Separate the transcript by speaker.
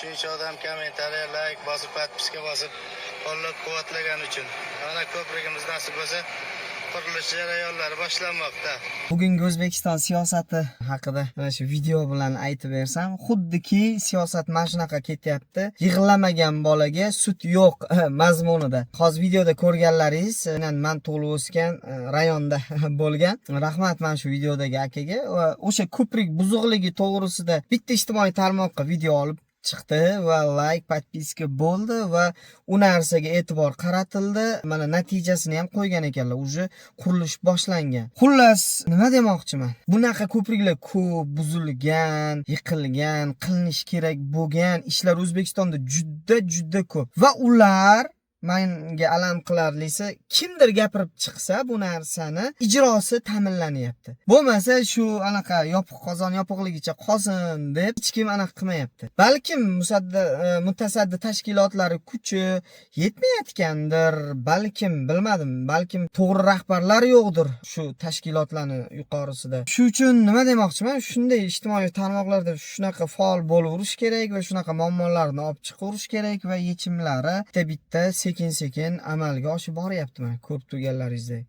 Speaker 1: shuncha odam kommentariy, like bosib, podpiska bosib, qo'llab-quvvatlagan uchun. Mana ko'prigimiz nasib bo'lsa, qurilish jarayonlari boshlanmoqda.
Speaker 2: Bugungi O'zbekiston siyosati haqida mana shu video bilan aytib bersam, xuddiki siyosat mana shunaqa ketyapti. Yig'lamagan bolaga sut yo'q mazmunida. Hozir videoda ko'rganlaringiz, men tug'ilib o'sgan rayonda bo'lgan. Rahmat mana shu videodagi akaga va o'sha ko'prik buzuqligi to'g'risida bitta ijtimoiy tarmoqqa video olib chiqdi va like, podpiska bo'ldi va u narsaga e'tibor qaratildi. Mana natijasini ham qo'ygan ekanlar. Uje qurilish boshlangan. Xullas, nima demoqchiman? Bunaqa ko'priklar ko'p buzilgan, yiqilgan, qilinish kerak bo'lgan ishlar O'zbekistonda juda ko'p. Va ular menga alam qilarlisi, kimdir gapirib chiqsa bu narsani ijrosi ta'minlanyapti. Bo'lmasa shu anaqa yopiq qozon yopiqligicha qolsin deb hech kim anaqa qilmayapti. Balkim mutasaddi tashkilotlari kuchi yetmayotgandir, balkim bilmadim, balkim to'g'ri rahbarlar yo'qdir shu tashkilotlarning yuqorisida. Shu uchun nima demoqchiman? Shunday ijtimoiy tarmoqlarda shunaqa faol bo'laverish kerak va shunaqa muammolarni olib chiqarish kerak va yechimlari bitta sekin amalga oshib boryapti. Ko'rib turganlaringizdek.